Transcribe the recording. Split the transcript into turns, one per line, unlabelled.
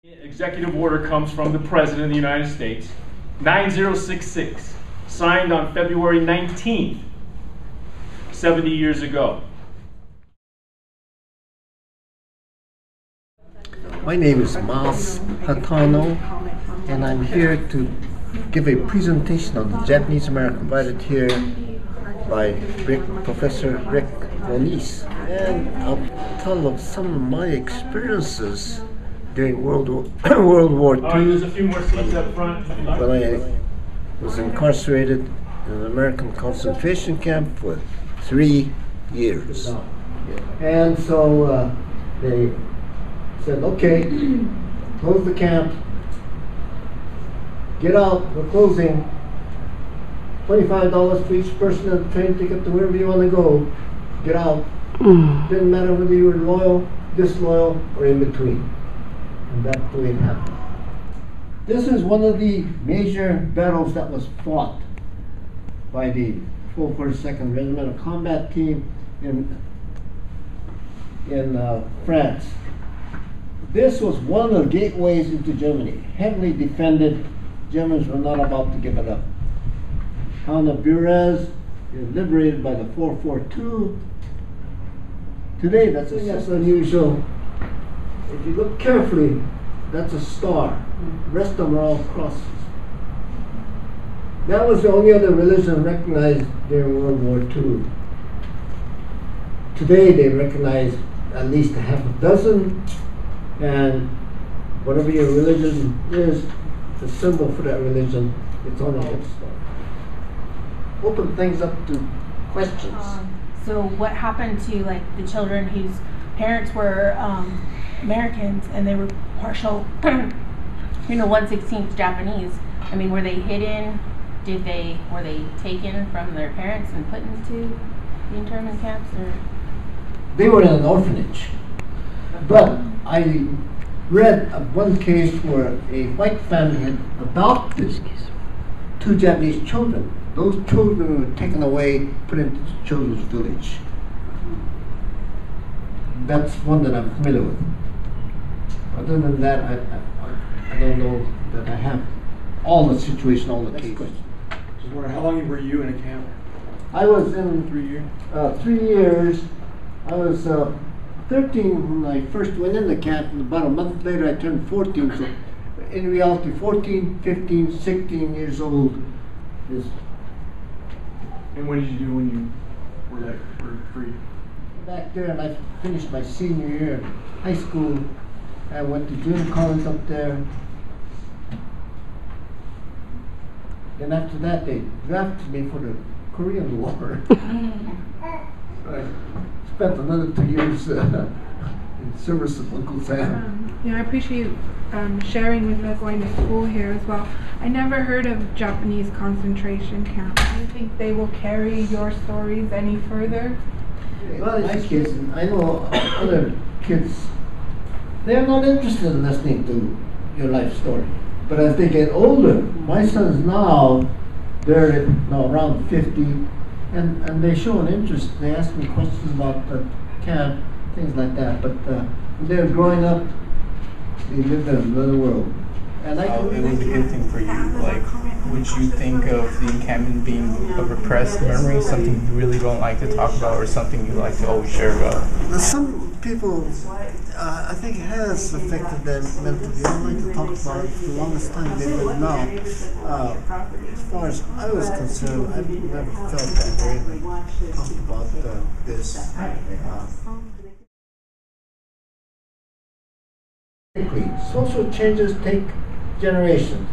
Executive order comes from the President of the United States, 9066, signed on February 19th, 70 years ago.
My name is Hatano, and I'm here to give a presentation on the Japanese American invited here by Professor Rick Moniz. And I'll tell of some of my experiences during World War II.
There's a few more seats up front.
When I was incarcerated in an American concentration camp for 3 years. And so they said, okay, close the camp, get out, we're closing, $25 for each person and a train ticket to wherever you want to go, get out. Didn't matter whether you were loyal, disloyal, or in between. And that's the way it happened. This is one of the major battles that was fought by the 442nd Regimental Combat Team in France. This was one of the gateways into Germany, heavily defended. Germans were not about to give it up. Town of Burez is liberated by the 442. Today, that's unusual. If you look carefully, that's a star. The rest of them are all crosses. That was the only other religion recognized during World War II. Today, they recognize at least a half a dozen, and whatever your religion is, the symbol for that religion, it's on a head star. Open things up to questions.
So what happened to like the children whose parents were Americans and they were partial, 1/16 Japanese? I mean, were they hidden? Were they taken from their parents and put into the internment camps, or?
They were in an orphanage. But I read of one case where a white family had adopted 2 Japanese children. Those children were taken away, put into the children's village. That's one that I'm familiar with. Other than that, I don't know that I have all the situation, all the cases.
How long were you in a camp?
I was in
3 years.
3 years. I was 13 when I first went in the camp, and about a month later I turned 14. So in reality, 14, 15, 16 years old is.
And what did you do when you were free?
Back there, and I finished my senior year in high school. I went to junior college up there. Then after that, they drafted me for the Korean War. I spent another 2 years in service of Uncle Sam.
I appreciate sharing with us going to school here as well. I never heard of Japanese concentration camps. Do you think they will carry your stories any further?
Well, in my case, I know other kids, they're not interested in listening to your life story. But as they get older, my sons now, they're around 50, and they show an interest. They ask me questions about the camp, things like that. But when they're growing up, they live in another world. And
it was a good thing for you. Like, would you think of the encampment being a repressed memory, something you really don't like to talk about, or something you like to always share about?
Some people, I think it has affected them mentally. They don't like to talk about it for the longest time. They live now. As far as I was concerned, I've never felt that way. Like, talk about this. Social changes take generations.